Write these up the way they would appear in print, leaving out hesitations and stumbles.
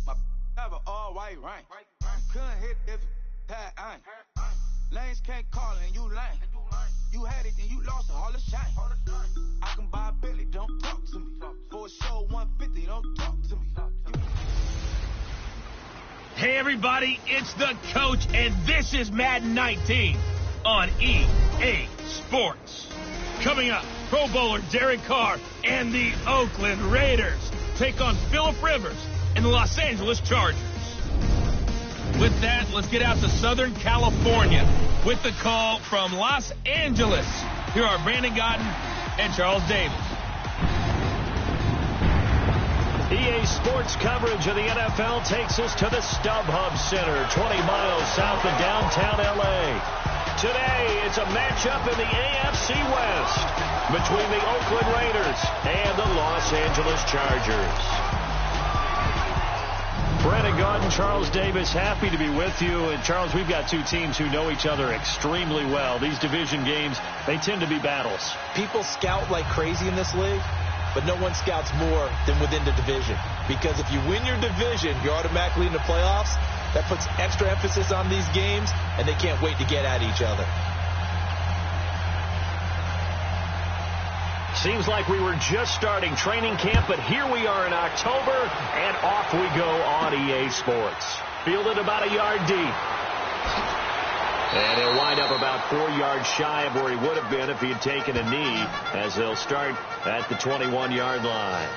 My have an all-white ring. Couldn't hit if had ain't. Lanes can't call and you lame. You had it and you lost it, all the shame. I can buy a Billy, don't talk to me. For a show 150, don't talk to me. Hey everybody, it's the coach, and this is Madden 19 on EA Sports. Coming up, Pro Bowler Derek Carr and the Oakland Raiders take on Phillip Rivers and the Los Angeles Chargers. With that, let's get out to Southern California with the call from Los Angeles. Here are Brandon Godden and Charles Davis. EA Sports coverage of the NFL takes us to the StubHub Center, 20 miles south of downtown L.A. Today, it's a matchup in the AFC West between the Oakland Raiders and the Los Angeles Chargers. Brandon Gaudin, Charles Davis, happy to be with you. And, Charles, we've got two teams who know each other extremely well. These division games, they tend to be battles. People scout like crazy in this league, but no one scouts more than within the division. Because if you win your division, you're automatically in the playoffs. That puts extra emphasis on these games, and they can't wait to get at each other. Seems like we were just starting training camp, but here we are in October, and off we go on EA Sports. Fielded about a yard deep. And he'll wind up about 4 yards shy of where he would have been if he had taken a knee, as they'll start at the 21-yard line.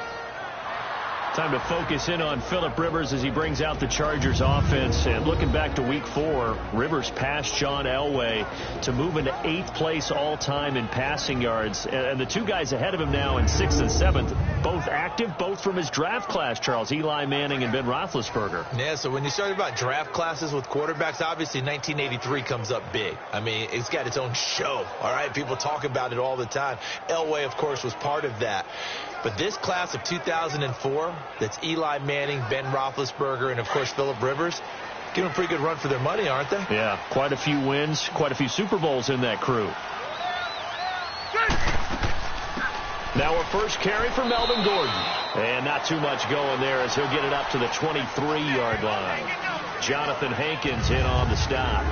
Time to focus in on Phillip Rivers as he brings out the Chargers offense. And looking back to Week 4, Rivers passed John Elway to move into 8th place all-time in passing yards. And the two guys ahead of him now in 6th and 7th, both active, both from his draft class, Charles, Eli Manning and Ben Roethlisberger. Yeah, so when you start about draft classes with quarterbacks, obviously 1983 comes up big. I mean, it's got its own show, all right? People talk about it all the time. Elway, of course, was part of that. But this class of 2004, that's Eli Manning, Ben Roethlisberger, and, of course, Phillip Rivers, give them a pretty good run for their money, aren't they? Yeah, quite a few wins, quite a few Super Bowls in that crew. Now a first carry for Melvin Gordon. And not too much going there as he'll get it up to the 23-yard line. Jonathan Hankins in on the stop.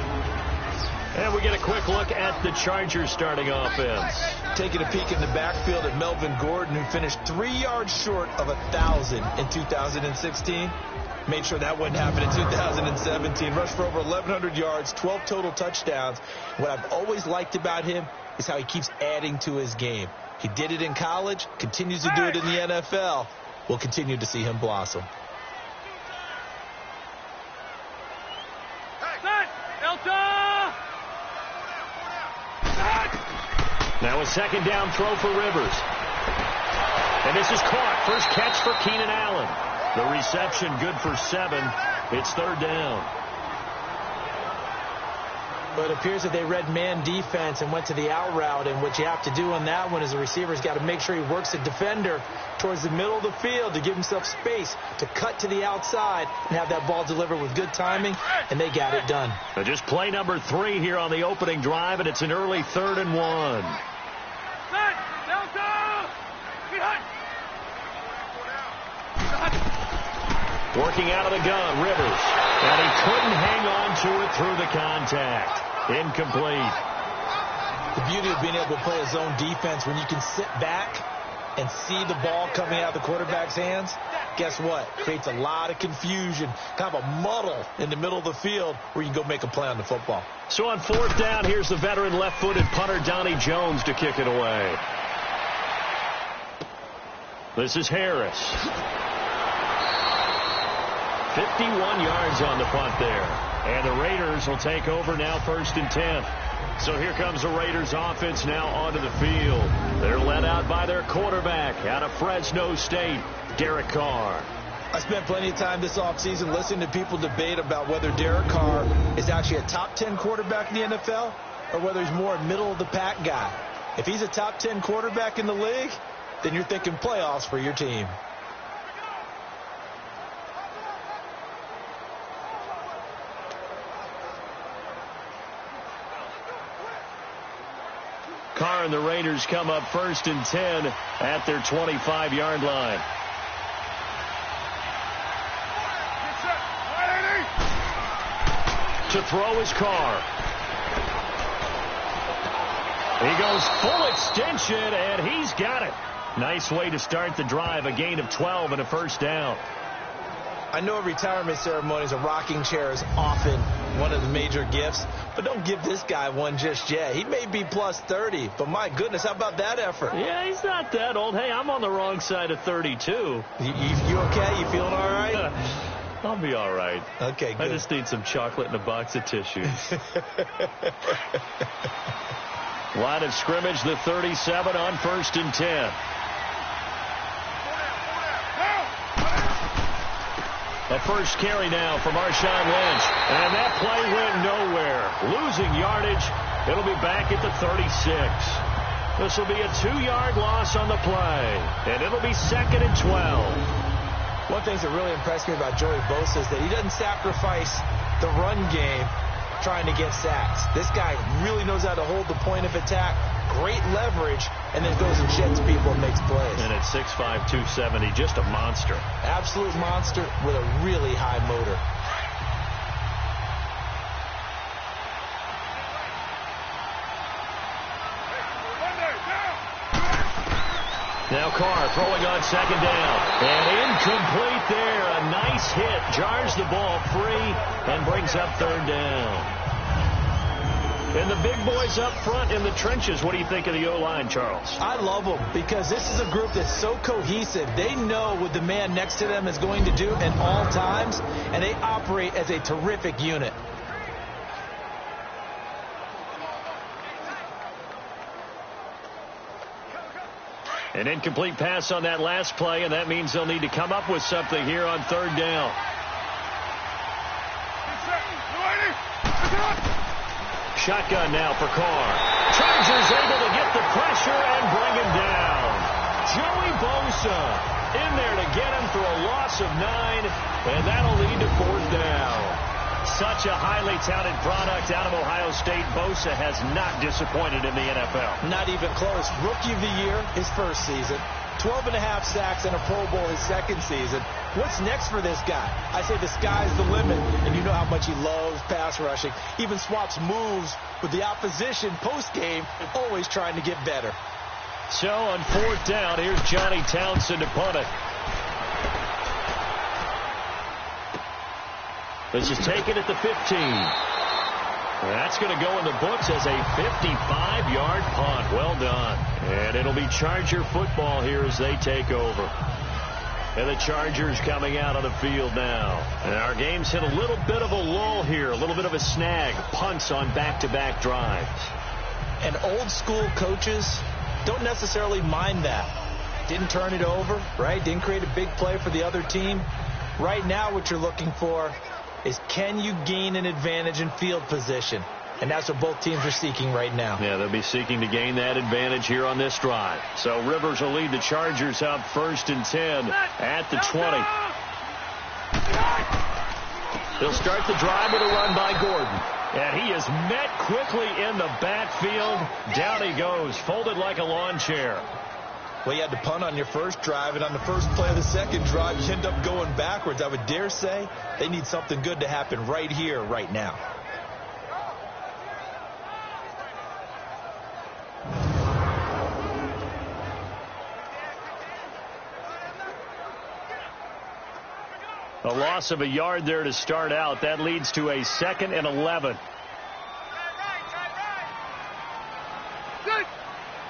And we get a quick look at the Chargers starting offense. Taking a peek in the backfield at Melvin Gordon, who finished 3 yards short of 1,000 in 2016. Made sure that wouldn't happen in 2017. Rushed for over 1,100 yards, 12 total touchdowns. What I've always liked about him is how he keeps adding to his game. He did it in college, continues to do it in the NFL. We'll continue to see him blossom. Now a second down throw for Rivers. And this is caught. First catch for Keenan Allen. The reception good for 7. It's third down. But it appears that they read man defense and went to the out route. And what you have to do on that one is the receiver's got to make sure he works the defender towards the middle of the field to give himself space to cut to the outside and have that ball delivered with good timing, and they got it done. Just play number 3 here on the opening drive, and it's an early 3rd and 1. Working out of the gun, Rivers. And he couldn't hang on to it through the contact. Incomplete. The beauty of being able to play a zone defense, when you can sit back and see the ball coming out of the quarterback's hands, guess what? Creates a lot of confusion, kind of a muddle in the middle of the field where you can go make a play on the football. So on 4th down, here's the veteran left-footed punter Donnie Jones to kick it away. This is Harris. 51 yards on the punt there. And the Raiders will take over now 1st and 10. So here comes the Raiders offense now onto the field. They're led out by their quarterback out of Fresno State, Derek Carr. I spent plenty of time this offseason listening to people debate about whether Derek Carr is actually a top 10 quarterback in the NFL or whether he's more a middle-of-the-pack guy. If he's a top 10 quarterback in the league, then you're thinking playoffs for your team. Carr and the Raiders come up 1st and 10 at their 25-yard line. To throw his car. He goes full extension, and he's got it. Nice way to start the drive. A gain of 12 and a first down. I know at retirement ceremonies, a rocking chair is often one of the major gifts, but don't give this guy one just yet. He may be plus 30, but my goodness, how about that effort? Yeah, he's not that old. Hey, I'm on the wrong side of 32. You okay? You feeling all right? I'll be all right. Okay, good. I just need some chocolate and a box of tissues. Line of scrimmage, the 37 on 1st and 10. A first carry now for Marshawn Lynch. And that play went nowhere. Losing yardage. It'll be back at the 36. This will be a 2-yard loss on the play. And it'll be 2nd and 12. One thing that really impressed me about Joey Bosa is that he doesn't sacrifice the run game trying to get sacks. This guy really knows how to hold the point of attack. Great leverage, and then goes and sheds people and makes plays. And at 6'5", 270, just a monster. Absolute monster with a really high motor. Now Carr throwing on 2nd down. And incomplete there. A nice hit. Jars the ball free and brings up 3rd down. And the big boys up front in the trenches. What do you think of the O-line, Charles? I love them because this is a group that's so cohesive. They know what the man next to them is going to do at all times, and they operate as a terrific unit. An incomplete pass on that last play, and that means they'll need to come up with something here on 3rd down. Shotgun now for Carr. Chargers able to get the pressure and bring him down. Joey Bosa in there to get him for a loss of 9, and that'll lead to 4th down. Such a highly touted product out of Ohio State. Bosa has not disappointed in the NFL. Not even close. Rookie of the year, his first season. 12.5 sacks and a Pro Bowl his second season. What's next for this guy? I say the sky's the limit, and you know how much he loves pass rushing. Even swaps moves with the opposition post-game, always trying to get better. So on 4th down, here's Johnny Townsend to punt it. This is taken at the 15. That's going to go in the books as a 55-yard punt. Well done. And it'll be Charger football here as they take over. And the Chargers coming out on the field now. And our game's hit a little bit of a lull here, a little bit of a snag. Punts on back-to-back drives. And old-school coaches don't necessarily mind that. Didn't turn it over, right? Didn't create a big play for the other team. Right now what you're looking for is can you gain an advantage in field position? And that's what both teams are seeking right now. Yeah, they'll be seeking to gain that advantage here on this drive. So Rivers will lead the Chargers up 1st and 10 at the 20. They'll start the drive with a run by Gordon. And he is met quickly in the backfield. Down he goes, folded like a lawn chair. Well, you had to punt on your first drive, and on the first play of the second drive, you end up going backwards. I would dare say they need something good to happen right here, right now. A loss of a yard there to start out. That leads to a 2nd and 11. Good.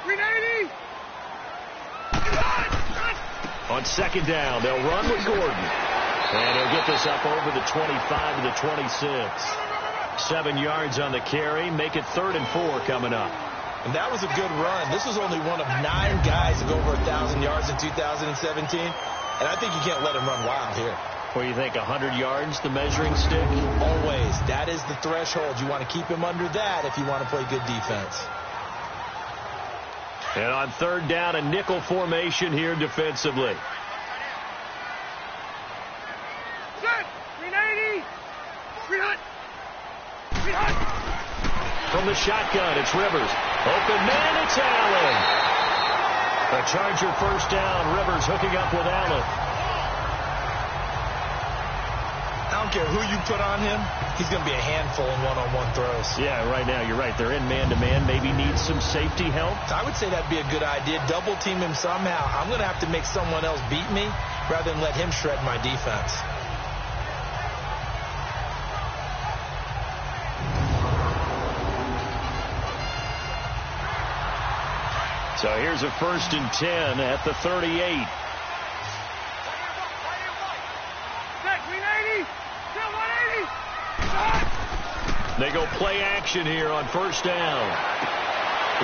380. On 2nd down, they'll run with Gordon. And he'll get this up over the 25 to the 26. 7 yards on the carry. Make it 3rd and 4 coming up. And that was a good run. This was only one of 9 guys to go over 1,000 yards in 2017. And I think you can't let him run wild here. What do you think, 100 yards, the measuring stick? Always. That is the threshold. You want to keep him under that if you want to play good defense. And on 3rd down, a nickel formation here defensively. 390. 300. From the shotgun, it's Rivers. Open man, it's Allen. A Charger first down. Rivers hooking up with Allen. I don't care who you put on him, he's going to be a handful in one-on-one throws. Yeah, right now, you're right. They're in man-to-man. Maybe needs some safety help. I would say that'd be a good idea. Double team him somehow. I'm going to have to make someone else beat me rather than let him shred my defense. So here's a 1st and 10 at the 38. They go play action here on 1st down.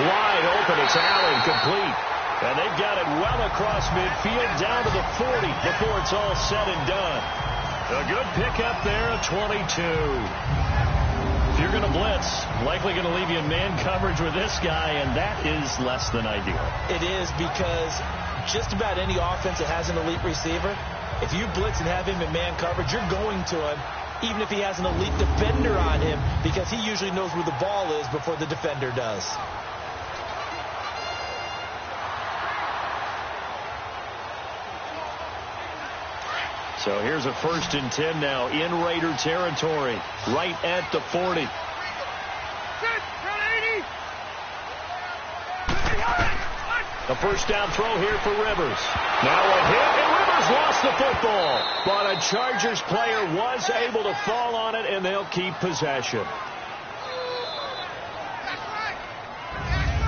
Wide open. It's Allen, complete. And they've got it well across midfield down to the 40 before it's all said and done. A good pickup there, a 22. If you're going to blitz, likely going to leave you in man coverage with this guy, and that is less than ideal. It is, because just about any offense that has an elite receiver, if you blitz and have him in man coverage, you're going to him, even if he has an elite defender on him, because he usually knows where the ball is before the defender does. So here's a 1st and 10 now in Raider territory, right at the 40. The 1st down throw here for Rivers. Now a hit, and Rivers lost the football. But a Chargers player was able to fall on it, and they'll keep possession.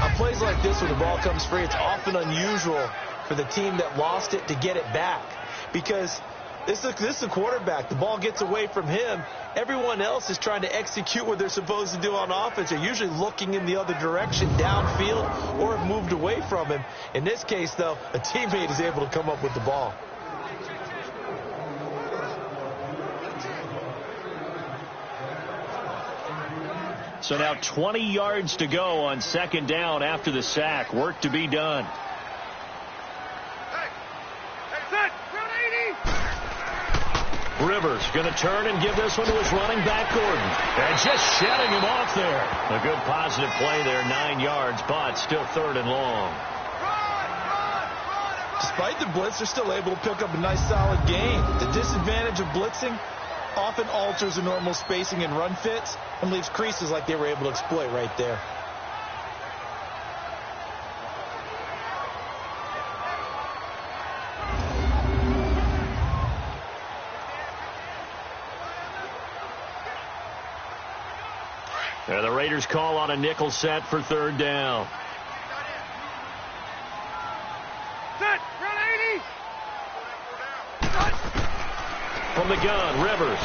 On plays like this where the ball comes free, it's often unusual for the team that lost it to get it back, because this is a quarterback. The ball gets away from him. Everyone else is trying to execute what they're supposed to do on offense. They're usually looking in the other direction, downfield, or have moved away from him. In this case, though, a teammate is able to come up with the ball. So now 20 yards to go on 2nd down after the sack. Work to be done. Rivers going to turn and give this one to his running back, Gordon. And just shedding him off there. A good positive play there, 9 yards, but still 3rd and long. Despite the blitz, they're still able to pick up a nice, solid gain. The disadvantage of blitzing often alters the normal spacing and run fits and leaves creases like they were able to exploit right there. And the Raiders call on a nickel set for 3rd down. Set, run 80. From the gun, Rivers.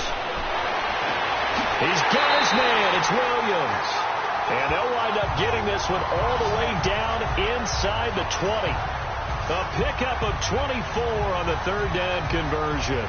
He's got his man. It's Williams. And they'll wind up getting this one all the way down inside the 20. A pickup of 24 on the 3rd down conversion.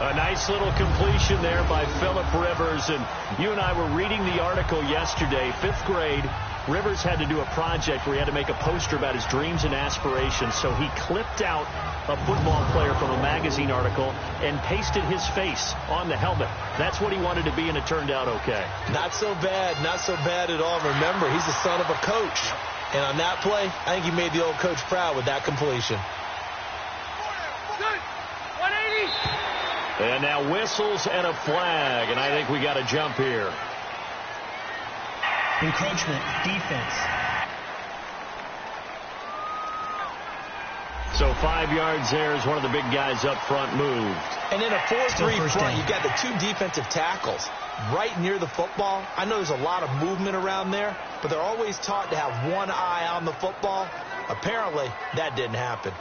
A nice little completion there by Phillip Rivers. And you and I were reading the article yesterday, 5th grade. Rivers had to do a project where he had to make a poster about his dreams and aspirations. So he clipped out a football player from a magazine article and pasted his face on the helmet. That's what he wanted to be, and it turned out okay. Not so bad. Not so bad at all. Remember, he's the son of a coach. And on that play, I think he made the old coach proud with that completion. 180. And now whistles and a flag, and I think we got a jump here. Encroachment, defense. So 5 yards there as one of the big guys up front moved. And in a 4-3 front, you've got the 2 defensive tackles right near the football. I know there's a lot of movement around there, but they're always taught to have one eye on the football. Apparently, that didn't happen.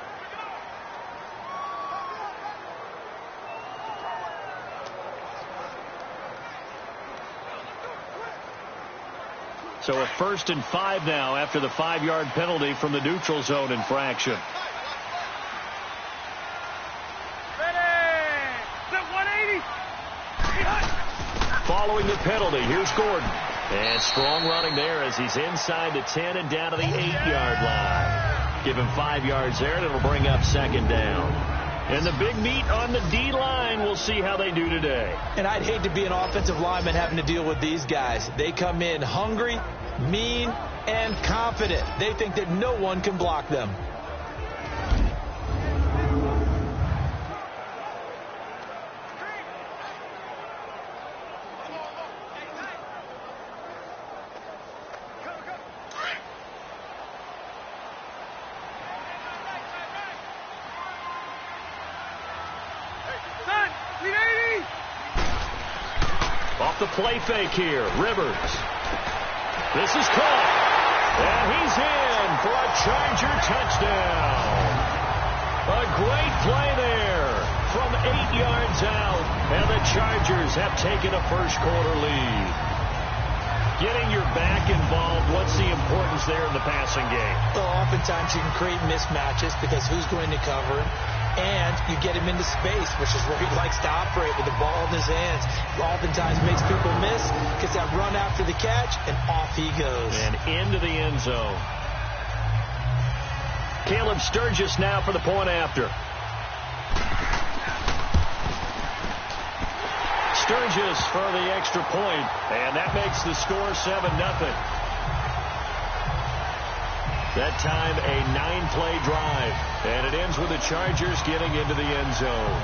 So a 1st and 5 now after the 5-yard penalty from the neutral zone infraction. Following the penalty, here's Gordon. And strong running there as he's inside the 10 and down to the 8-yard line. Give him 5 yards there, and it'll bring up 2nd down. And the big meat on the D-line, we'll see how they do today. And I'd hate to be an offensive lineman having to deal with these guys. They come in hungry, mean, and confident. They think that no one can block them. Off the play fake here, Rivers. This is caught. And he's in for a Charger touchdown. A great play there from 8 yards out. And the Chargers have taken a first-quarter lead. Getting your back involved, what's the importance there in the passing game? Well, oftentimes you can create mismatches because who's going to cover him? And you get him into space, which is where he likes to operate with the ball in his hands. Oftentimes makes people miss, gets that run after the catch, and off he goes. And into the end zone. Caleb Sturgis now for the point after. Sturgis for the extra point, and that makes the score 7-0. That time a 9-play drive, and it ends with the Chargers getting into the end zone.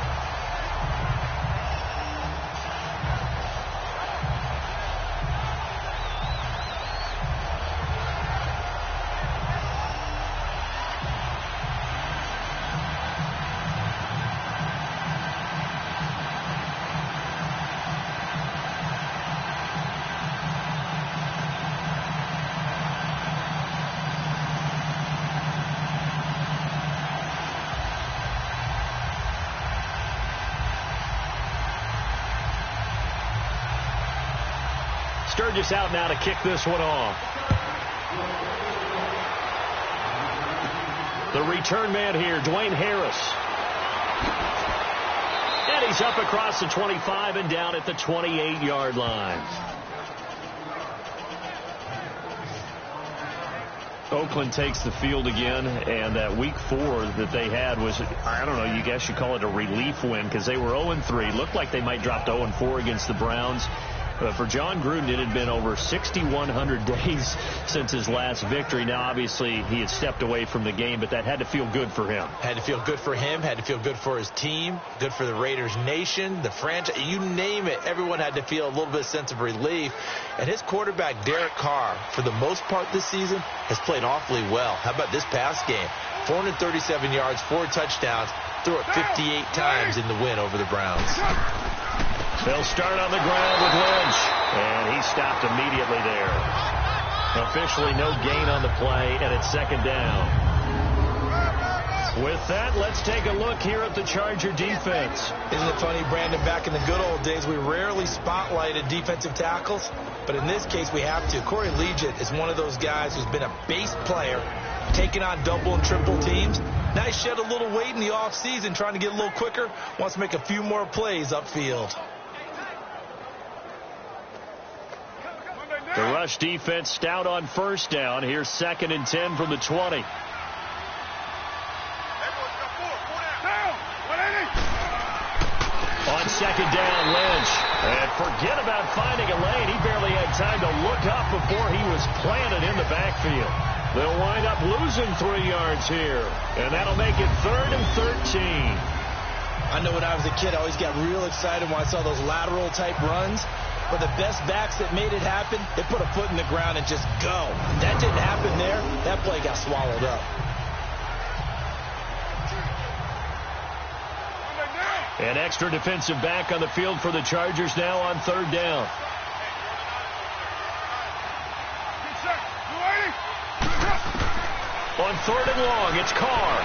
Sturgis out now to kick this one off. The return man here, Dwayne Harris. And he's up across the 25 and down at the 28-yard line. Oakland takes the field again, and that week 4 that they had was, I don't know, you guess you call it a relief win because they were 0-3. Looked like they might drop to 0-4 against the Browns. For John Gruden, it had been over 6,100 days since his last victory. Now, obviously, he had stepped away from the game, but that had to feel good for him. Had to feel good for him, had to feel good for his team, good for the Raiders nation, the franchise, you name it. Everyone had to feel a little bit of sense of relief. And his quarterback, Derek Carr, for the most part this season, has played awfully well. How about this past game? 437 yards, 4 touchdowns, threw it 58 times in the win over the Browns. They'll start on the ground with Lynch, and he stopped immediately there. Officially no gain on the play, and it's second down. With that, let's take a look here at the Charger defense. Isn't it funny, Brandon, back in the good old days, we rarely spotlighted defensive tackles, but in this case we have to. Corey Legent is one of those guys who's been a base player, taking on double and triple teams. Now he shed a little weight in the offseason, trying to get a little quicker, wants to make a few more plays upfield. The rush defense stout on first down. Here's 2nd and 10 from the 20. On second down, Lynch. And forget about finding a lane. He barely had time to look up before he was planted in the backfield. They'll wind up losing 3 yards here. And that'll make it 3rd and 13. I know when I was a kid, I always got real excited when I saw those lateral type runs. But the best backs that made it happen, they put a foot in the ground and just go. That didn't happen there. That play got swallowed up. An extra defensive back on the field for the Chargers now on 3rd down. On 3rd and long, it's Carr.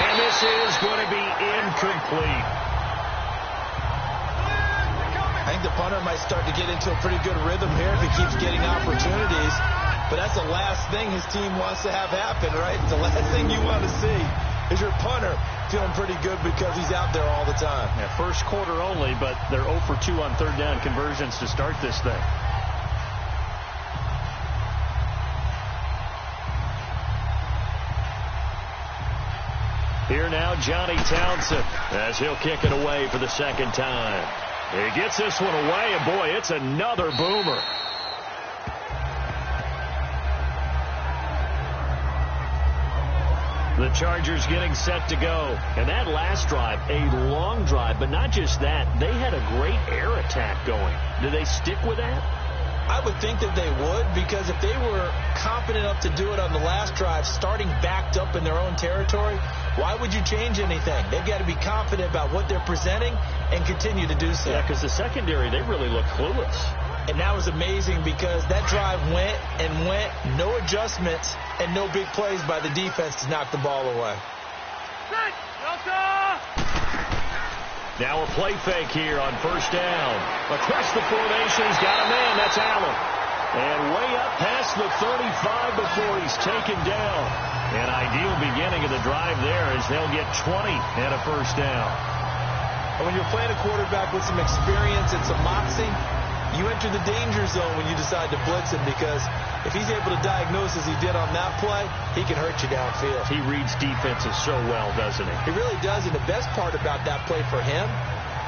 And this is going to be incomplete. I think the punter might start to get into a pretty good rhythm here if he keeps getting opportunities. But that's the last thing his team wants to have happen, right? The last thing you want to see is your punter feeling pretty good because he's out there all the time. Yeah, first quarter only, but they're 0 for 2 on 3rd down conversions to start this thing. Here now, Johnny Townsend, as he'll kick it away for the 2nd time. He gets this one away, and boy, it's another boomer. The Chargers getting set to go. And that last drive, a long drive, but not just that. They had a great air attack going. Do they stick with that? I would think that they would, because if they were confident enough to do it on the last drive, starting backed up in their own territory, why would you change anything? They've got to be confident about what they're presenting and continue to do so. Yeah, because the secondary, they really look clueless. And that was amazing because that drive went and went, no adjustments and no big plays by the defense to knock the ball away. Now a play fake here on first down. Across the formation, he's got a man. That's Allen. And way up past the 35 before he's taken down. An ideal beginning of the drive there as they'll get 20 and a first down. And when you're playing a quarterback with some experience and some moxie, you enter the danger zone when you decide to blitz him, because if he's able to diagnose as he did on that play, he can hurt you downfield. He reads defenses so well, doesn't he? He really does, and the best part about that play for him,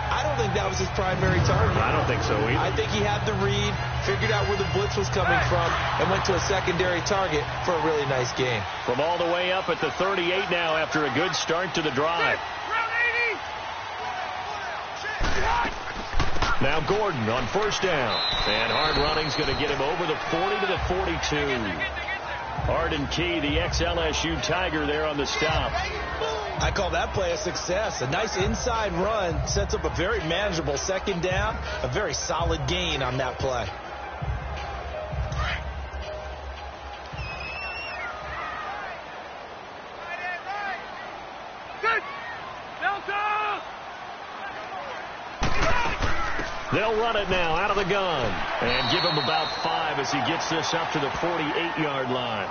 I don't think that was his primary target. I don't think so either. I think he had the read, figured out where the blitz was coming from, and went to a secondary target for a really nice game. From all the way up at the 38 now after a good start to the drive. Now Gordon on first down. And hard running's going to get him over the 40 to the 42. Arden Key, the ex-LSU Tiger, there on the stop. I call that play a success. A nice inside run sets up a very manageable second down. A very solid gain on that play. They'll run it now out of the gun and give him about 5 as he gets this up to the 48-yard line.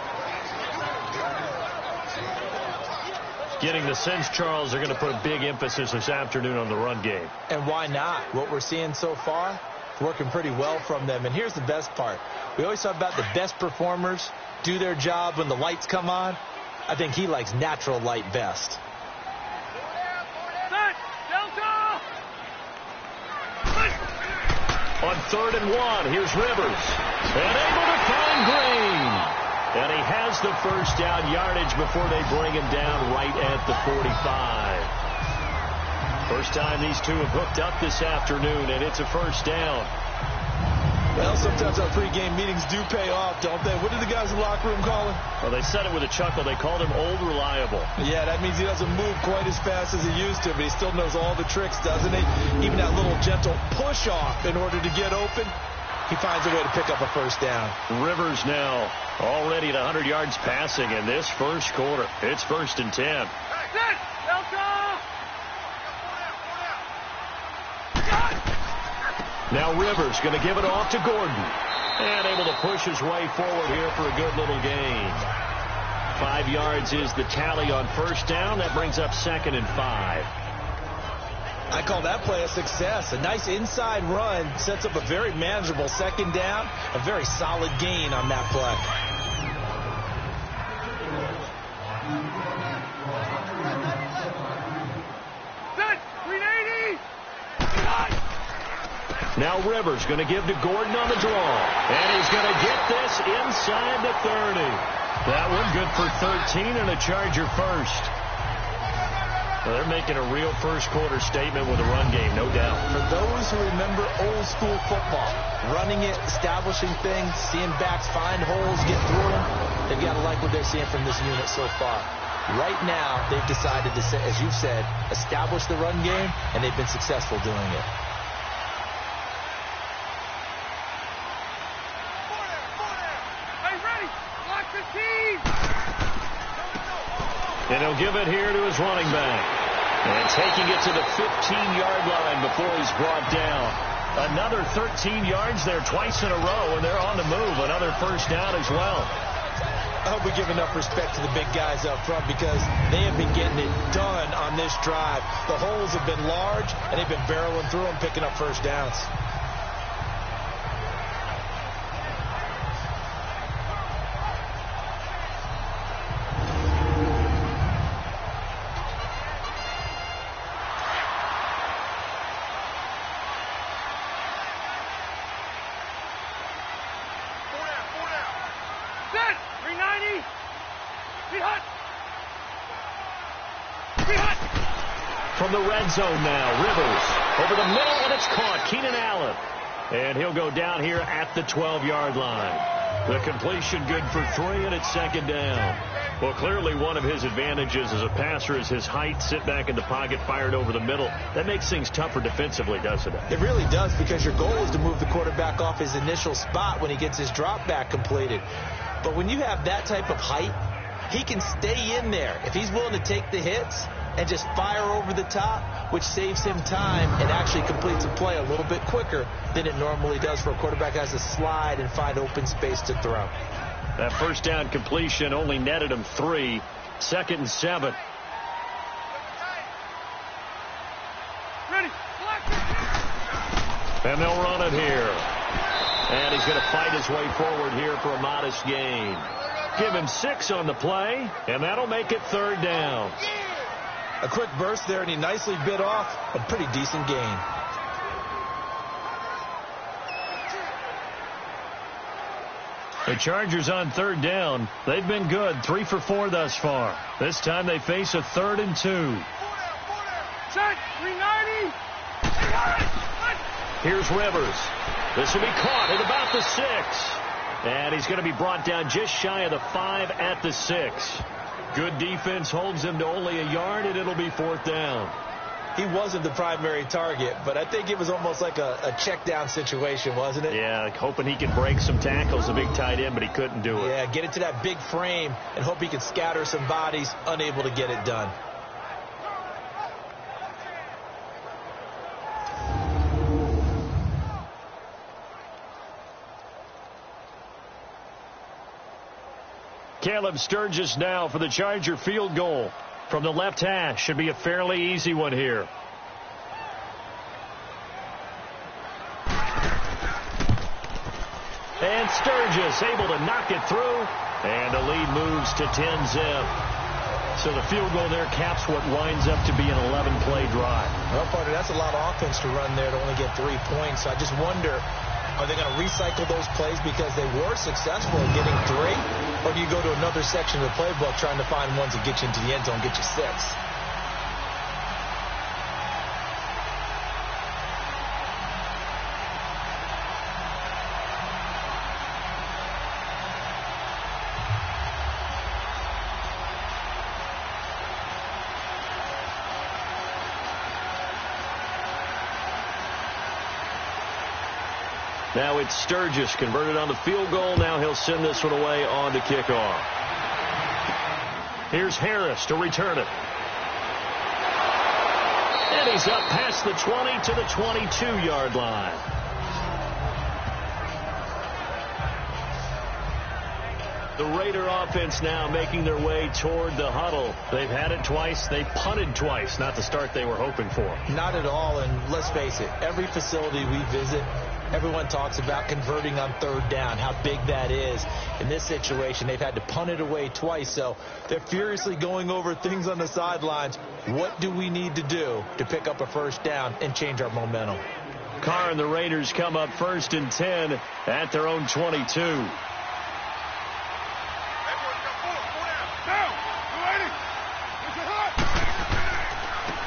Getting the sense, Charles, they're going to put a big emphasis this afternoon on the run game. And why not? What we're seeing so far, it's working pretty well from them. And here's the best part. We always talk about the best performers do their job when the lights come on. I think he likes natural light best. On 3rd and 1, here's Rivers. And able to find Green. And he has the first down yardage before they bring him down right at the 45. First time these two have hooked up this afternoon, and it's a first down. Well, sometimes our pregame meetings do pay off, don't they? What did the guys in the locker room call him? Well, they said it with a chuckle. They called him Old Reliable. Yeah, that means he doesn't move quite as fast as he used to, but he still knows all the tricks, doesn't he? Even that little gentle push-off in order to get open, he finds a way to pick up a first down. Rivers now already at 100 yards passing in this first quarter. It's 1st and 10. Now Rivers going to give it off to Gordon. And able to push his way forward here for a good little gain. 5 yards is the tally on first down. That brings up 2nd and 5. I call that play a success. A nice inside run sets up a very manageable second down. A very solid gain on that play. Now Rivers going to give to Gordon on the draw. And he's going to get this inside the 30. That one good for 13 and a Charger first. Well, they're making a real first quarter statement with a run game, no doubt. For those who remember old school football, running it, establishing things, seeing backs find holes, get through them, they've got to like what they're seeing from this unit so far. Right now, they've decided to, as you've said, establish the run game, and they've been successful doing it. And he'll give it here to his running back. And taking it to the 15-yard line before he's brought down. Another 13 yards there twice in a row, and they're on the move. Another first down as well. I hope we give enough respect to the big guys up front, because they have been getting it done on this drive. The holes have been large, and they've been barreling through them, picking up first downs. From the red zone now, Rivers over the middle, and it's caught. Keenan Allen. And he'll go down here at the 12-yard line. The completion good for 3, and it's second down. Well, clearly one of his advantages as a passer is his height. Sit back in the pocket, fired over the middle. That makes things tougher defensively, doesn't it? It really does, because your goal is to move the quarterback off his initial spot when he gets his drop back completed. But when you have that type of height, he can stay in there if he's willing to take the hits and just fire over the top, which saves him time and actually completes a play a little bit quicker than it normally does for a quarterback that has to slide and find open space to throw. That first down completion only netted him 3. 2nd and 7. Ready. And they'll run it here. And he's going to fight his way forward here for a modest gain. Give him 6 on the play, and that'll make it 3rd down. A quick burst there, and he nicely bit off a pretty decent gain. The Chargers on 3rd down. They've been good, 3 for 4 thus far. This time they face a 3rd and 2. Check. 390. Here's Rivers. This will be caught at about the 6. And he's going to be brought down just shy of the 5 at the 6. Good defense holds him to only a yard, and it'll be 4th down. He wasn't the primary target, but I think it was almost like a check down situation, wasn't it? Yeah, hoping he could break some tackles, a big tight end, but he couldn't do it. Yeah, get into that big frame and hope he can scatter some bodies, unable to get it done. Caleb Sturgis now for the Charger field goal. From the left hash, should be a fairly easy one here. And Sturgis able to knock it through. And the lead moves to 10-zip. So the field goal there caps what winds up to be an 11-play drive. Well, partner, that's a lot of offense to run there to only get 3 points. So I just wonder, are they going to recycle those plays because they were successful in getting 3? Or do you go to another section of the playbook trying to find ones that get you into the end zone, get you 6? Now it's Sturgis converted on the field goal. Now he'll send this one away on the kickoff. Here's Harris to return it. And he's up past the 20 to the 22-yard line. The Raider offense now making their way toward the huddle. They've had it twice. They punted twice. Not the start they were hoping for. Not at all, and let's face it, every facility we visit, everyone talks about converting on 3rd down, how big that is. In this situation, they've had to punt it away twice, so they're furiously going over things on the sidelines. What do we need to do to pick up a 1st down and change our momentum? Carr and the Raiders come up 1st and 10 at their own 22.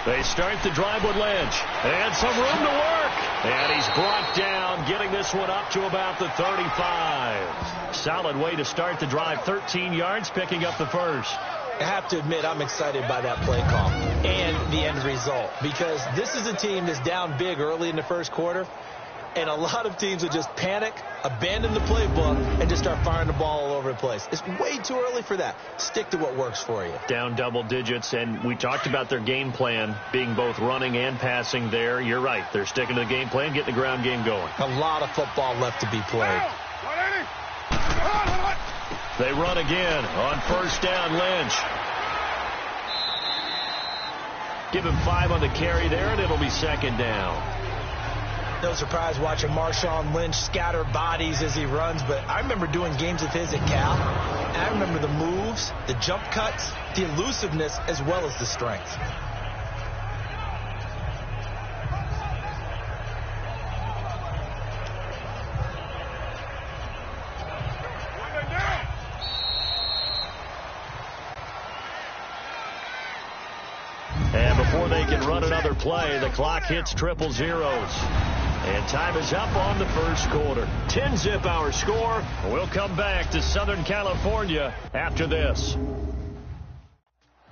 They start the drive with Lynch. And some room to work. And he's brought down, getting this one up to about the 35. Solid way to start the drive. 13 yards, picking up the first. I have to admit, I'm excited by that play call and the end result, because this is a team that's down big early in the first quarter, and a lot of teams will just panic, abandon the playbook, and just start firing the ball all over the place. It's way too early for that. Stick to what works for you. Down double digits, and we talked about their game plan being both running and passing there. You're right. They're sticking to the game plan, getting the ground game going. A lot of football left to be played. They run again on 1st down, Lynch. Give him 5 on the carry there, and it'll be 2nd down. No surprise watching Marshawn Lynch scatter bodies as he runs, but I remember doing games with his at Cal, and I remember the moves, the jump cuts, the elusiveness, as well as the strength. And before they can run another play, the clock hits triple zeros. And time is up on the first quarter. 10-zip our score. We'll come back to Southern California after this.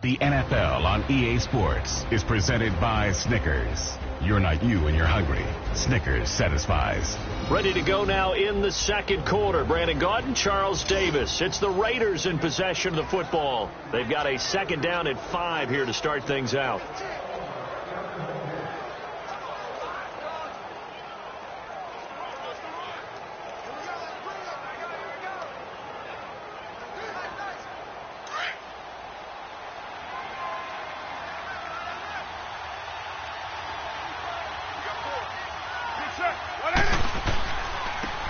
The NFL on EA Sports is presented by Snickers. You're not you when you're hungry. Snickers satisfies. Ready to go now in the second quarter. Brandon Gaudin, Charles Davis. It's the Raiders in possession of the football. They've got a second down at 5 here to start things out.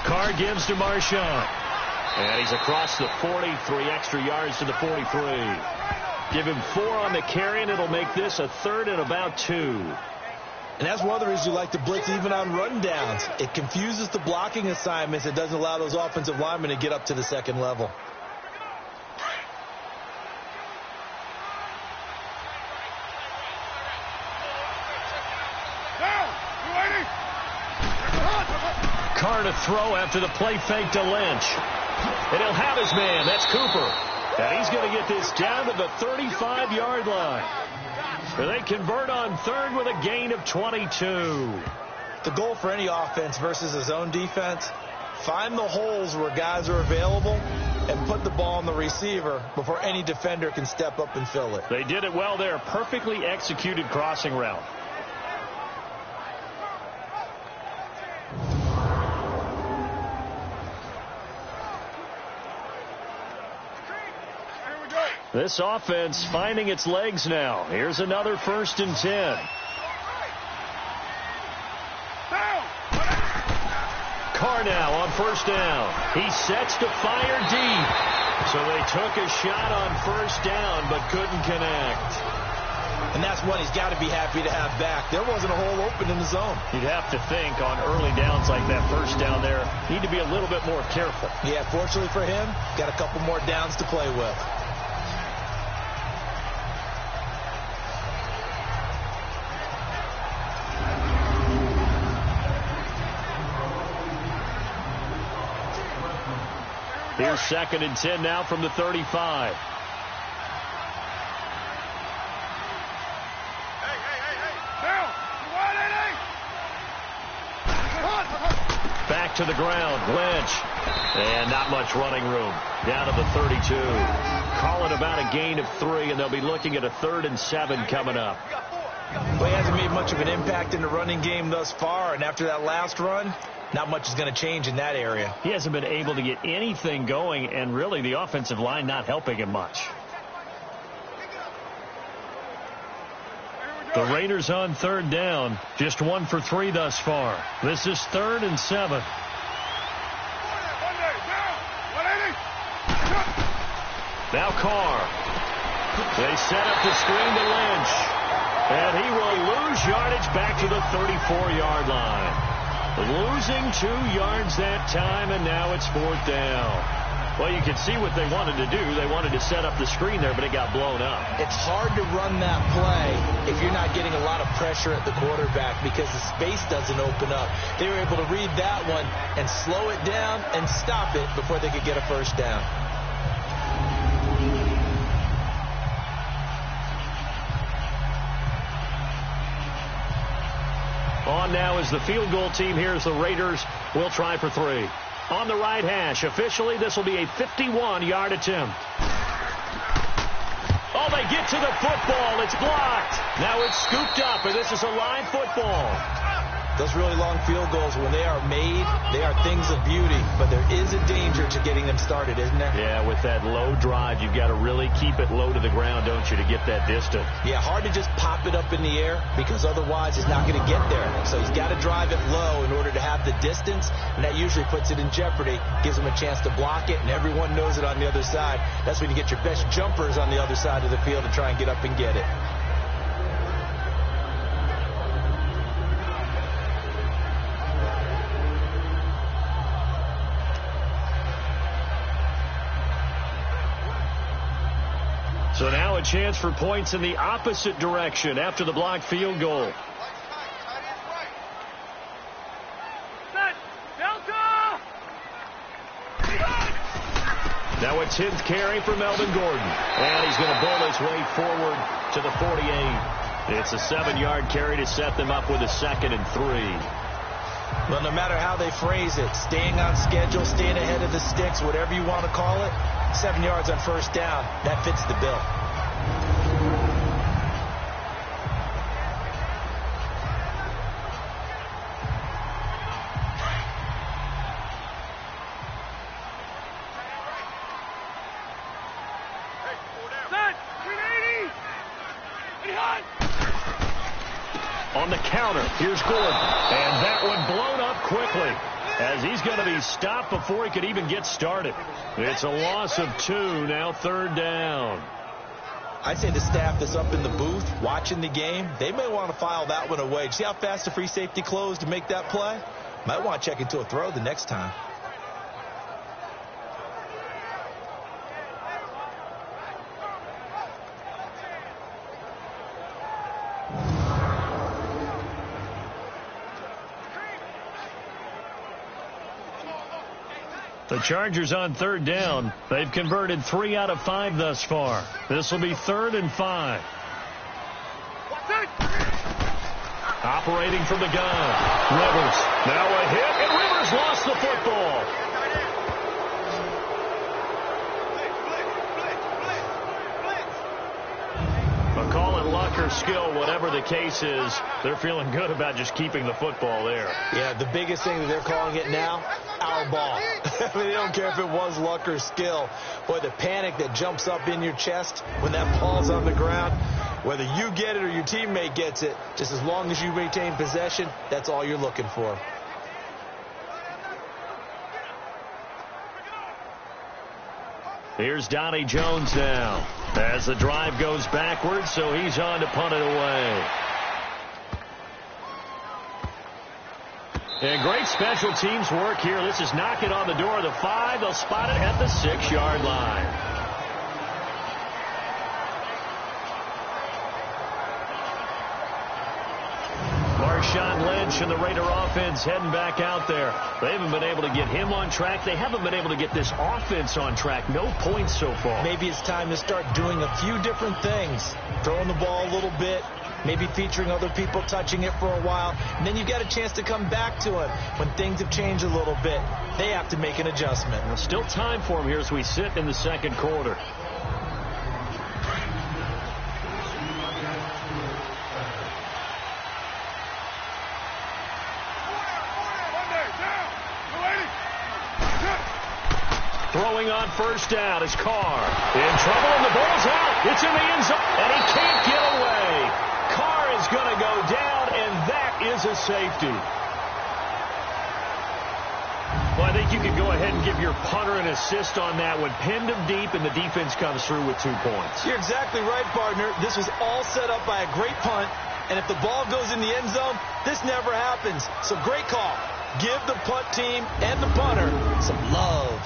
Carr gives to Marshawn. And he's across the 40, 3 extra yards to the 43. Give him 4 on the carry, and it'll make this a third and about 2. And that's one of the reasons you like to blitz even on run downs. It confuses the blocking assignments. It doesn't allow those offensive linemen to get up to the second level. Carr to throw after the play fake to Lynch. And he'll have his man. That's Cooper. And he's going to get this down to the 35-yard line. So they convert on third with a gain of 22. The goal for any offense versus a zone defense, find the holes where guys are available and put the ball on the receiver before any defender can step up and fill it. They did it well there. Perfectly executed crossing route. This offense finding its legs now. Here's another 1st and 10. Carr now on 1st down. He sets to fire deep. So they took a shot on 1st down but couldn't connect. And that's what he's got to be happy to have back. There wasn't a hole open in the zone. You'd have to think on early downs like that 1st down there, need to be a little bit more careful. Yeah, fortunately for him, got a couple more downs to play with. Here's 2nd and 10 now from the 35. Back to the ground. Lynch. And not much running room. Down to the 32. Call it about a gain of 3, and they'll be looking at a 3rd and 7 coming up. Well, he hasn't made much of an impact in the running game thus far, and after that last run, not much is going to change in that area. He hasn't been able to get anything going, and really the offensive line not helping him much. The Raiders on 3rd down. Just 1 for 3 thus far. This is 3rd and 7. Now Carr. They set up the screen to Lynch. And he will lose yardage back to the 34-yard line. Losing 2 yards that time, and now it's 4th down. Well, you can see what they wanted to do. They wanted to set up the screen there, but it got blown up. It's hard to run that play if you're not getting a lot of pressure at the quarterback because the space doesn't open up. They were able to read that one and slow it down and stop it before they could get a 1st down. On now is the field goal team. Here's the Raiders. We'll try for 3. On the right hash. Officially, this will be a 51-yard attempt. Oh, they get to the football. It's blocked. Now it's scooped up, and this is a live football. Those really long field goals, when they are made, they are things of beauty. But there is a danger to getting them started, isn't there? Yeah, with that low drive, you've got to really keep it low to the ground, don't you, to get that distance. Yeah, hard to just pop it up in the air because otherwise he's not going to get there. So he's got to drive it low in order to have the distance, and that usually puts it in jeopardy, gives him a chance to block it, and everyone knows it on the other side. That's when you get your best jumpers on the other side of the field and try and get up and get it. So now a chance for points in the opposite direction after the blocked field goal. Now a 10th carry for Melvin Gordon. And he's going to bull his way forward to the 48. It's a 7-yard carry to set them up with a 2nd and 3. Well, no matter how they phrase it, staying on schedule, staying ahead of the sticks, whatever you want to call it, 7 yards on first down, that fits the bill. On the counter, here's Gordon. And that one blown up quickly as he's going to be stopped before he could even get started. It's a loss of 2, now 3rd down. I'd say the staff that's up in the booth watching the game, they may want to file that one away. See how fast the free safety closed to make that play? Might want to check into a throw the next time. The Chargers on 3rd down. They've converted 3 out of 5 thus far. This will be 3rd and 5. Operating from the gun. Rivers. Now a hit, and Rivers lost the football. But call it luck or skill, whatever the case is, they're feeling good about just keeping the football there. Yeah, the biggest thing that they're calling it now, our ball. I mean, they don't care if it was luck or skill. Boy, the panic that jumps up in your chest when that ball's on the ground, whether you get it or your teammate gets it, just as long as you retain possession, that's all you're looking for. Here's Donnie Jones now as the drive goes backwards, so he's on to punt it away. And great special teams work here. This is knocking on the door of the 5. They'll spot it at the 6-yard line. Marshawn Lynch and the Raider offense heading back out there. They haven't been able to get him on track. They haven't been able to get this offense on track. No points so far. Maybe it's time to start doing a few different things. Throwing the ball a little bit, maybe featuring other people touching it for a while, and then you got a chance to come back to it when things have changed a little bit. They have to make an adjustment. Well, still time for him here as we sit in the 2nd quarter. Throwing on first down is Carr. In trouble, and the ball's out. It's in the end zone, and he can't get away. Carr is going to go down, and that is a safety. Well, I think you could go ahead and give your punter an assist on that one. Pinned him deep, and the defense comes through with 2 points. You're exactly right, partner. This was all set up by a great punt, and if the ball goes in the end zone, this never happens. So great call. Give the punt team and the punter some love.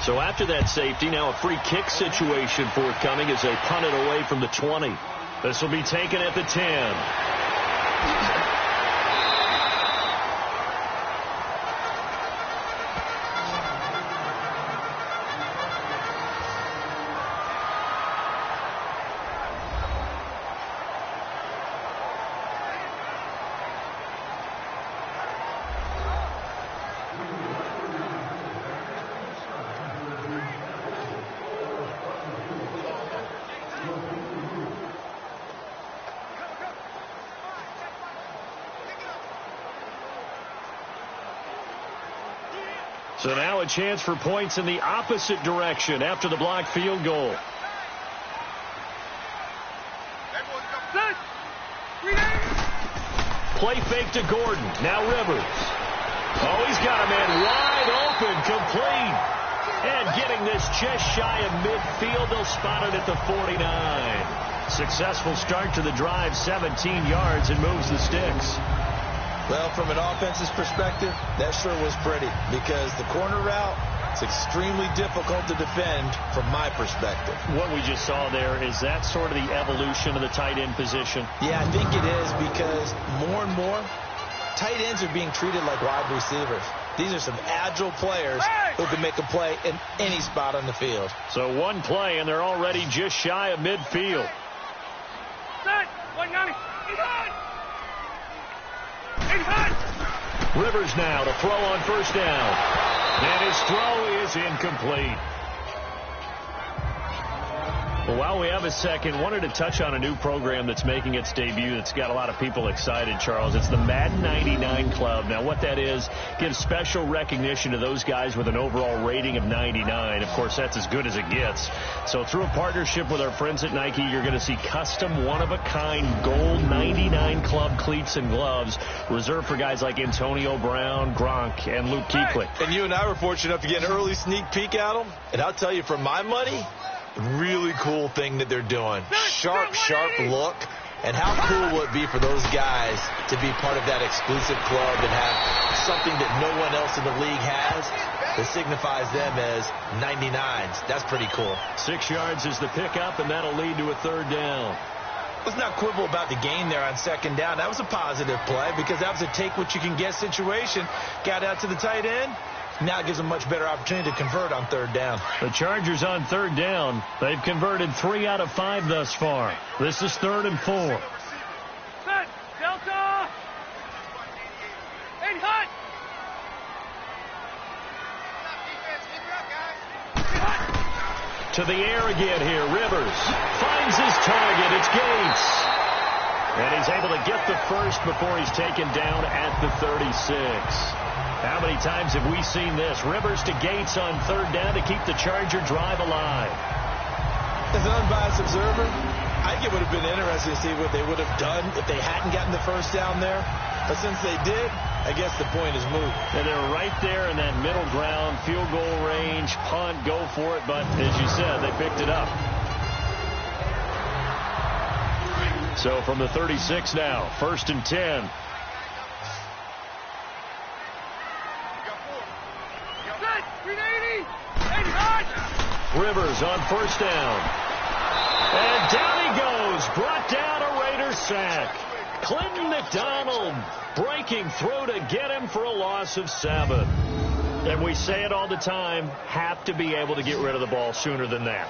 So after that safety, now a free kick situation forthcoming as they punt it away from the 20. This will be taken at the 10. So now a chance for points in the opposite direction after the blocked field goal. Play fake to Gordon. Now Rivers. Oh, he's got a man wide open, complete. And getting this just shy of midfield, they'll spot it at the 49. Successful start to the drive, 17 yards, and moves the sticks. Well, from an offense's perspective, that sure was pretty because the corner route, it's extremely difficult to defend from my perspective. What we just saw there, is that sort of the evolution of the tight end position? Yeah, I think it is because more and more, tight ends are being treated like wide receivers. These are some agile players who can make a play in any spot on the field. So one play, and they're already just shy of midfield. Rivers now to throw on first down. And his throw is incomplete. Well, while we have a second, wanted to touch on a new program that's making its debut that's got a lot of people excited, Charles. It's the Madden 99 Club. Now, what that is, gives special recognition to those guys with an overall rating of 99. Of course, that's as good as it gets. So through a partnership with our friends at Nike, you're going to see custom one-of-a-kind gold 99 Club cleats and gloves reserved for guys like Antonio Brown, Gronk, and Luke Kuechly. And you and I were fortunate enough to get an early sneak peek at them. And I'll tell you, for my money, really cool thing that they're doing. Sharp look. And how cool will it be for those guys to be part of that exclusive club and have something that no one else in the league has that signifies them as 99s. That's pretty cool. 6 yards is the pickup, and that'll lead to a third down. Let's not quibble about the gain there on second down. That was a positive play because that was a take-what-you-can-get situation. Got out to the tight end. Now it gives them a much better opportunity to convert on third down. The Chargers on third down. They've converted 3 out of 5 thus far. This is 3rd and 4. Set, Delta. And hut. To the air again here. Rivers finds his target. It's Gates. And he's able to get the first before he's taken down at the 36. How many times have we seen this? Rivers to Gates on third down to keep the Charger drive alive. As an unbiased observer, I think it would have been interesting to see what they would have done if they hadn't gotten the first down there. But since they did, I guess the point is moot. And they're right there in that middle ground, field goal range, punt, go for it. But as you said, they picked it up. So from the 36 now, 1st and 10. Rivers on first down. And down he goes. Brought down a Raider sack. Clinton McDonald breaking through to get him for a loss of 7. And we say it all the time, have to be able to get rid of the ball sooner than that.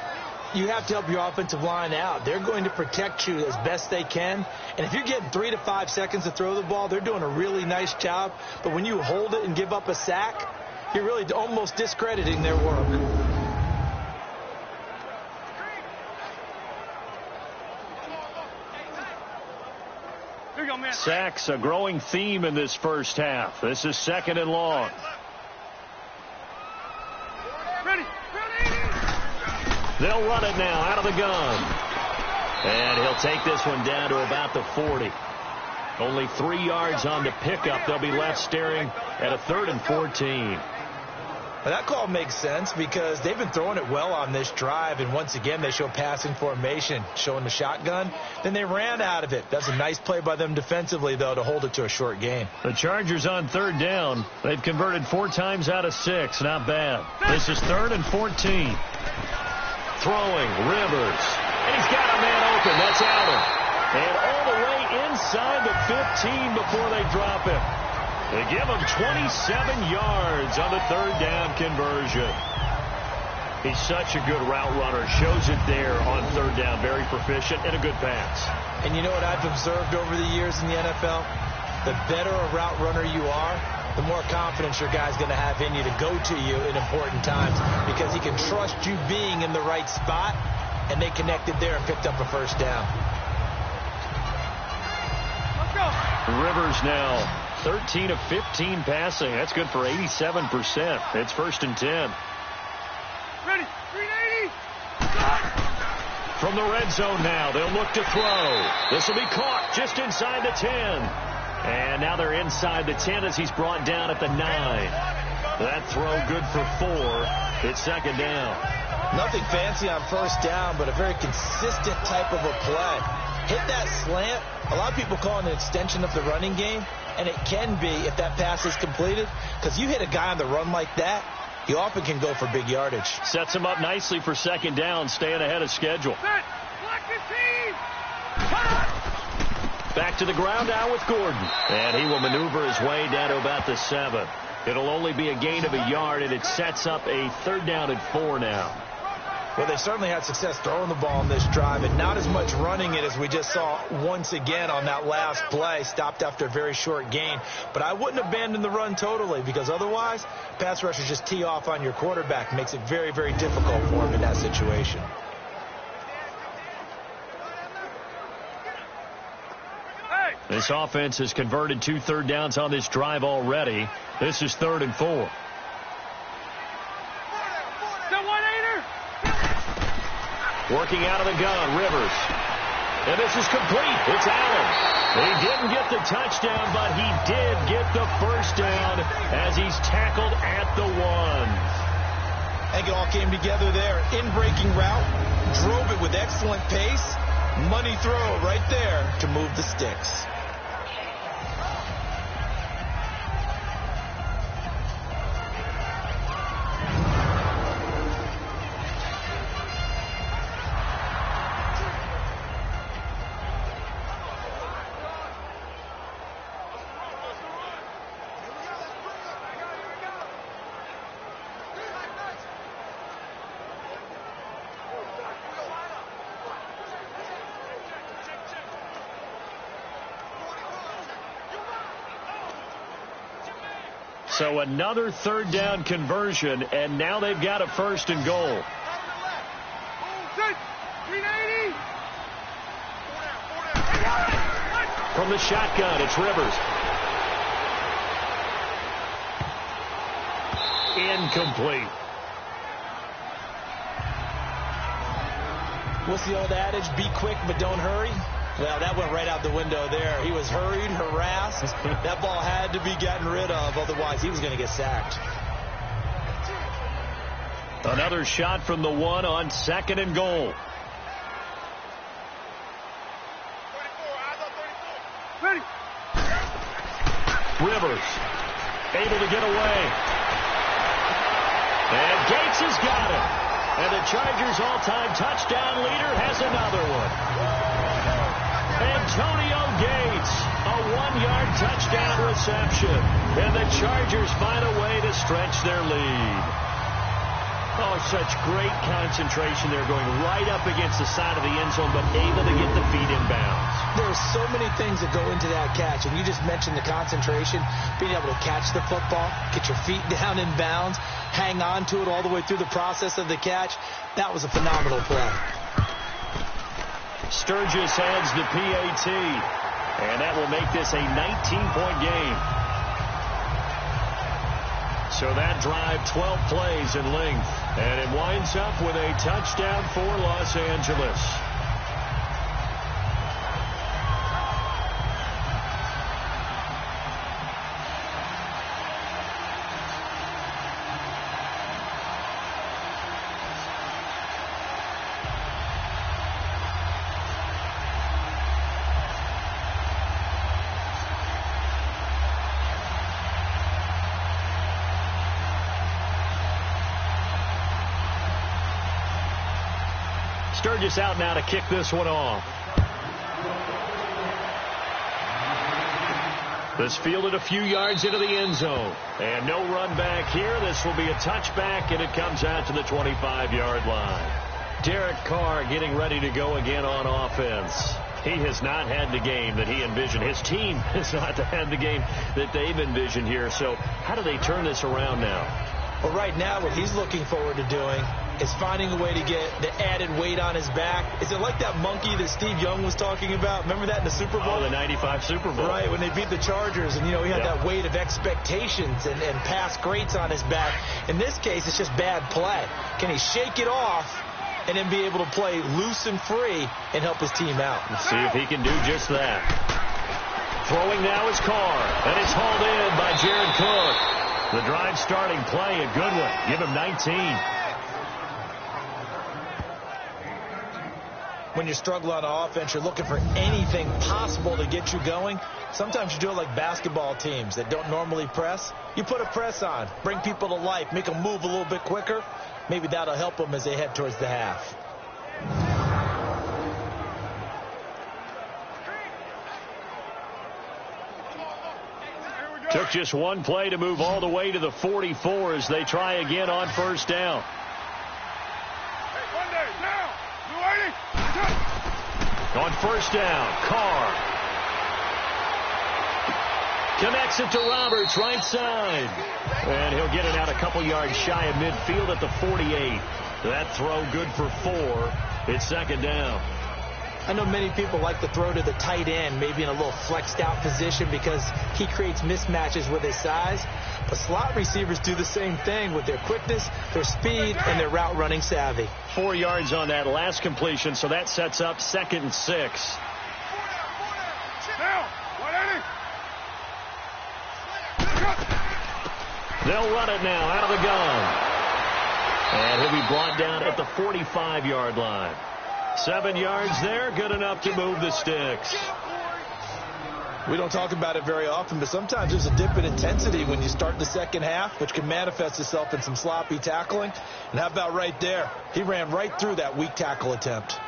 You have to help your offensive line out. They're going to protect you as best they can. And if you're getting 3 to 5 seconds to throw the ball, they're doing a really nice job. But when you hold it and give up a sack, you're really almost discrediting their work. Sacks, a growing theme in this first half. This is 2nd and long. They'll run it now out of the gun. And he'll take this one down to about the 40. Only 3 yards on the pickup. They'll be left staring at a 3rd and 14. Well, that call makes sense because they've been throwing it well on this drive, and once again they show passing formation, showing the shotgun. Then they ran out of it. That's a nice play by them defensively, though, to hold it to a short gain. The Chargers on third down. They've converted 4 times out of 6. Not bad. This is 3rd and 14. Throwing, Rivers. And he's got a man open. That's Allen. And all the way inside the 15 before they drop him. They give him 27 yards on the 3rd down conversion. He's such a good route runner. Shows it there on 3rd down. Very proficient and a good pass. And you know what I've observed over the years in the NFL? The better a route runner you are, the more confidence your guy's going to have in you to go to you in important times because he can trust you being in the right spot, and they connected there and picked up a first down. Rivers now 13 of 15 passing. That's good for 87%. It's 1st and 10. Ready, 380. From the red zone now, they'll look to throw. This will be caught just inside the 10. And now they're inside the 10 as he's brought down at the 9. That throw good for 4. It's 2nd down. Nothing fancy on 1st down, but a very consistent type of a play. Hit that slant. A lot of people call it an extension of the running game, and it can be if that pass is completed, because you hit a guy on the run like that, you often can go for big yardage. Sets him up nicely for 2nd down, staying ahead of schedule. Back to the ground now with Gordon. And he will maneuver his way down to about the 7. It'll only be a gain of a yard, and it sets up a 3rd down and 4 now. Well, they certainly had success throwing the ball in this drive, and not as much running it as we just saw once again on that last play. Stopped after a very short gain. But I wouldn't abandon the run totally, because otherwise, pass rushers just tee off on your quarterback. Makes it very, very difficult for him in that situation. This offense has converted 2 3rd downs on this drive already. This is 3rd and 4. Working out of the gun, Rivers. And this is complete. It's Allen. He didn't get the touchdown, but he did get the 1st down as he's tackled at the 1. I think it all came together there. In-breaking route, drove it with excellent pace. Money throw right there to move the sticks. So another 3rd down conversion, and now they've got a 1st and goal. From the shotgun, it's Rivers. Incomplete. What's the old adage? Be quick, but don't hurry. Well, that went right out the window there. He was hurried, harassed. That ball had to be gotten rid of, otherwise he was going to get sacked. Another shot from the 1 on 2nd and goal. Ready. Rivers able to get away. And Gates has got it. And the Chargers' all-time touchdown leader has another one. Antonio Gates, a 1-yard touchdown reception. And the Chargers find a way to stretch their lead. Oh, such great concentration. They're going right up against the side of the end zone, but able to get the feet in bounds. There's so many things that go into that catch, and you just mentioned the concentration, being able to catch the football, get your feet down in bounds, hang on to it all the way through the process of the catch. That was a phenomenal play. Sturgis adds the PAT, and that will make this a 19-point game. So that drive, 12 plays in length, and it winds up with a touchdown for Los Angeles. Sturgis out now to kick this one off. This fielded a few yards into the end zone. And no run back here. This will be a touchback, and it comes out to the 25-yard line. Derek Carr getting ready to go again on offense. He has not had the game that he envisioned. His team has not had the game that they've envisioned here. So how do they turn this around now? Well, right now what he's looking forward to doing is finding a way to get the added weight on his back. Is it like that monkey that Steve Young was talking about? Remember that in the Super Bowl? Oh, the 95 Super Bowl. Right, when they beat the Chargers, and, he had that weight of expectations and past greats on his back. In this case, it's just bad play. Can he shake it off and then be able to play loose and free and help his team out? Let's see if he can do just that. Throwing now is Carr, and it's hauled in by Jared Cook. The drive starting play, a good one. Give him 19. When you struggle on offense, you're looking for anything possible to get you going. Sometimes you do it like basketball teams that don't normally press. You put a press on, bring people to life, make them move a little bit quicker. Maybe that'll help them as they head towards the half. Took just one play to move all the way to the 44 as they try again on first down. On first down, Carr connects it to Roberts, right side. And he'll get it out a couple yards shy of midfield at the 48. That throw good for 4. It's second down. I know many people like to throw to the tight end, maybe in a little flexed out position because he creates mismatches with his size. But slot receivers do the same thing with their quickness, their speed, and their route running savvy. 4 yards on that last completion, so that sets up 2nd and 6. They'll run it now out of the gun. And he'll be brought down at the 45-yard line. 7 yards there, good enough to move the sticks. We don't talk about it very often, but sometimes there's a dip in intensity when you start the second half, which can manifest itself in some sloppy tackling. And how about right there? He ran right through that weak tackle attempt.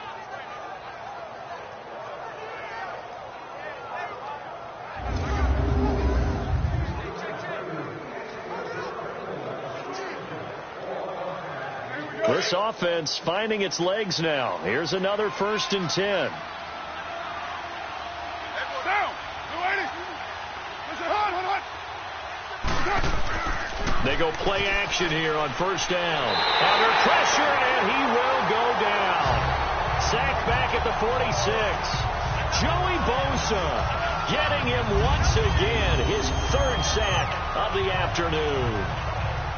This offense finding its legs now. Here's another 1st and 10. They go play action here on first down. Under pressure, and he will go down. Sacked back at the 46. Joey Bosa getting him once again, his 3rd sack of the afternoon.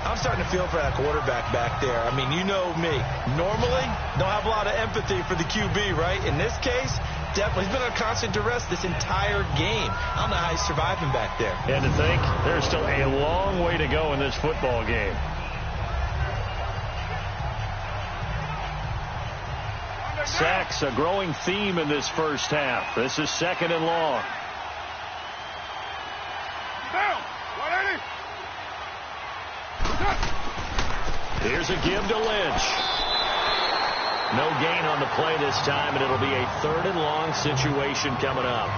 I'm starting to feel for that quarterback back there. I mean, you know me. Normally, don't have a lot of empathy for the QB, right? In this case, definitely. He's been on constant duress this entire game. I don't know how he's surviving back there. And to think, there's still a long way to go in this football game. Sacks, a growing theme in this first half. This is 2nd and long. Here's a give to Lynch. No gain on the play this time, and it'll be a 3rd and long situation coming up.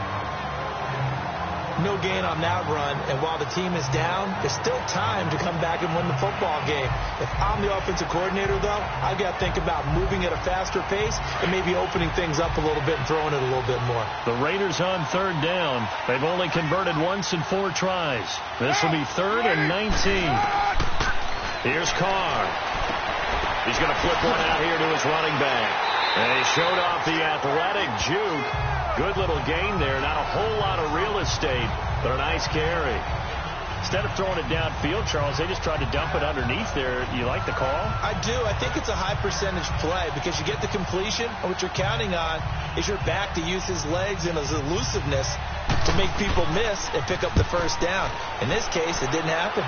No gain on that run, and while the team is down, there's still time to come back and win the football game. If I'm the offensive coordinator, though, I've got to think about moving at a faster pace and maybe opening things up a little bit and throwing it a little bit more. The Raiders on 3rd down. They've only converted once in 4 tries. This will be 3rd and 19. Here's Carr. He's going to flip one out here to his running back. And he showed off the athletic juke. Good little gain there. Not a whole lot of real estate, but a nice carry. Instead of throwing it downfield, Charles, they just tried to dump it underneath there. You like the call? I do. I think it's a high percentage play because you get the completion, and what you're counting on is your back to use his legs and his elusiveness to make people miss and pick up the first down. In this case, it didn't happen.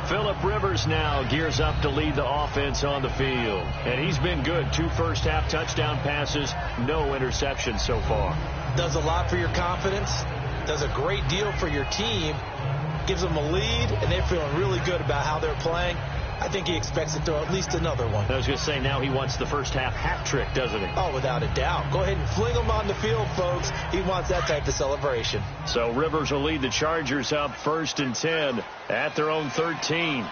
Phillip Rivers now gears up to lead the offense on the field. And he's been good. 2 first-half touchdown passes, no interceptions so far. Does a lot for your confidence. Does a great deal for your team. Gives them a lead, and they're feeling really good about how they're playing. I think he expects to throw at least another one. I was going to say, now he wants the first-half hat trick, doesn't he? Oh, without a doubt. Go ahead and fling him on the field, folks. He wants that type of celebration. So Rivers will lead the Chargers up 1st and 10 at their own 13.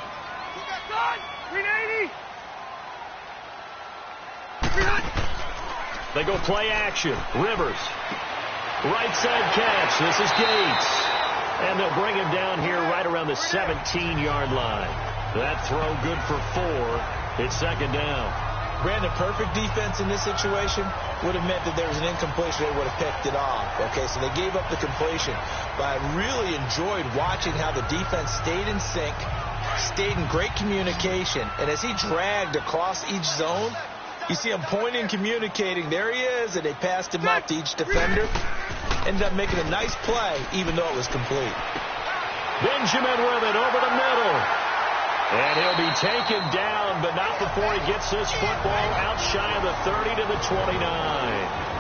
They go play action. Rivers. Right side catch. This is Gates. And they'll bring him down here right around the 17-yard line. That throw good for 4. It's second down. Brandon, perfect defense in this situation would have meant that there was an incompletion. They would have picked it off. Okay, so they gave up the completion. But I really enjoyed watching how the defense stayed in sync, stayed in great communication. And as he dragged across each zone, you see him pointing, communicating. There he is, and they passed him out to each defender. Ended up making a nice play, even though it was complete. Benjamin with it over the middle. And he'll be taken down, but not before he gets this football out shy of the 30 to the 29.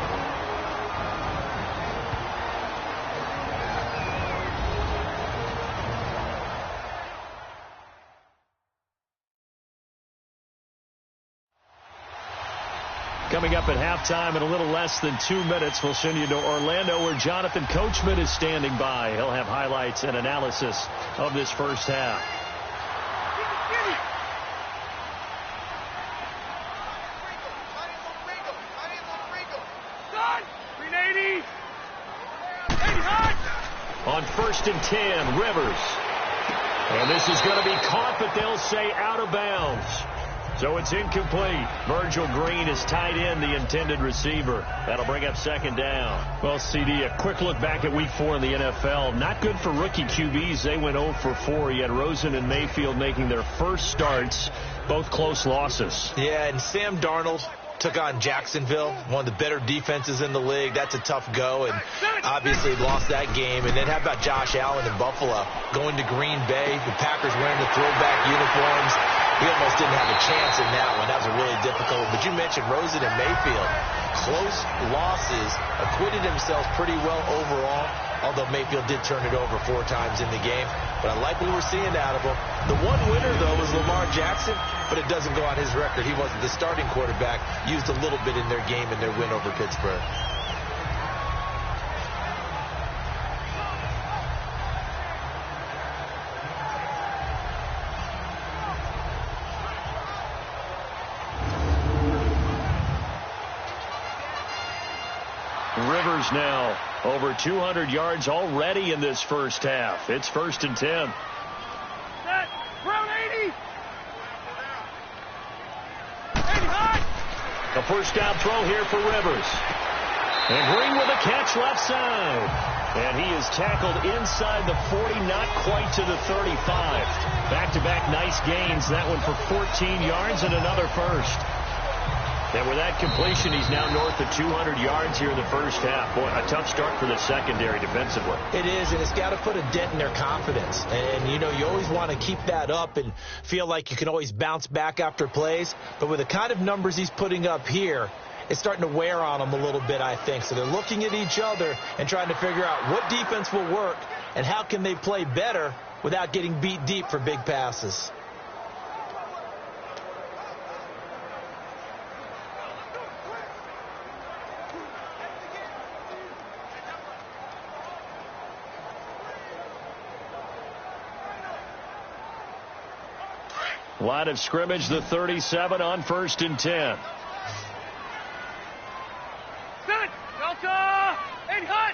Coming up at halftime in a little less than 2 minutes, we'll send you to Orlando where Jonathan Coachman is standing by. He'll have highlights and analysis of this first half. On 1st and 10, Rivers. And this is going to be caught, but they'll say out of bounds. So it's incomplete. Virgil Green is tied in, the intended receiver. That'll bring up second down. Well, CD, a quick look back at Week 4 in the NFL. Not good for rookie QBs. They went 0 for 4. You had Rosen and Mayfield making their first starts, both close losses. Yeah, and Sam Darnold took on Jacksonville, one of the better defenses in the league. That's a tough go, and obviously lost that game. And then how about Josh Allen in Buffalo going to Green Bay, the Packers wearing the throwback uniforms. He almost didn't have a chance in that one. That was a really difficult one. But you mentioned Rosen and Mayfield. Close losses, acquitted themselves pretty well overall, although Mayfield did turn it over 4 times in the game. But I like what we're seeing out of him. The one winner, though, was Lamar Jackson, but it doesn't go on his record. He wasn't the starting quarterback, used a little bit in their game in their win over Pittsburgh. Rivers now over 200 yards already in this first half. It's 1st and 10. Set. Round 80. A first down throw here for Rivers. And Green with a catch left side. And he is tackled inside the 40, not quite to the 35. Back-to-back nice gains. That one for 14 yards and another first. And with that completion, he's now north of 200 yards here in the first half. Boy, a tough start for the secondary defensively. It is, and it's got to put a dent in their confidence. And, you know, you always want to keep that up and feel like you can always bounce back after plays. But with the kind of numbers he's putting up here, it's starting to wear on them a little bit, I think. So they're looking at each other and trying to figure out what defense will work and how can they play better without getting beat deep for big passes. Line of scrimmage, the 37 on 1st and 10. Set. Delta. And hut.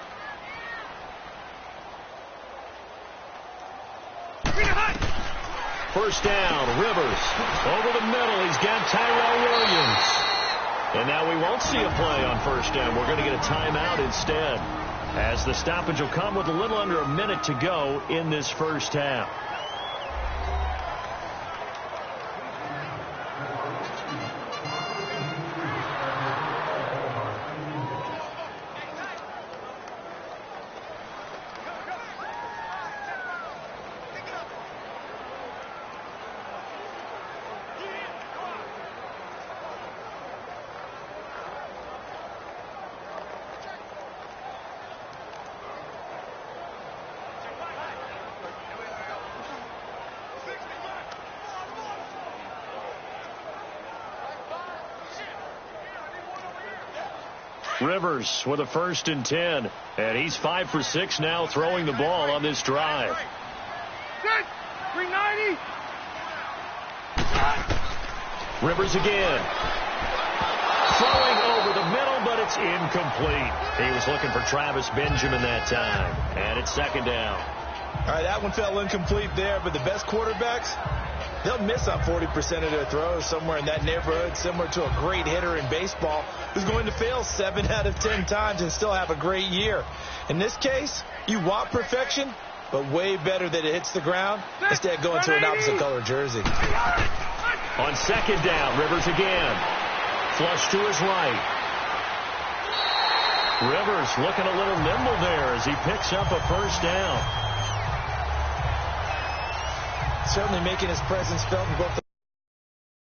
First down, Rivers. Over the middle, he's got Tyrell Williams. And now we won't see a play on first down. We're going to get a timeout instead, as the stoppage will come with a little under a minute to go in this first half. Rivers with a 1st and 10. And he's 5 for 6 now throwing the ball on this drive. Set. 390. Rivers again. Throwing over the middle, but it's incomplete. He was looking for Travis Benjamin that time. And it's second down. All right, that one fell incomplete there, but the best quarterbacks, they'll miss on 40% of their throws, somewhere in that neighborhood, similar to a great hitter in baseball who's going to fail 7 out of 10 times and still have a great year. In this case, you want perfection, but way better that it hits the ground instead of going to an opposite color jersey. On second down, Rivers again. Flush to his right. Rivers looking a little nimble there as he picks up a first down. Certainly making his presence felt in both the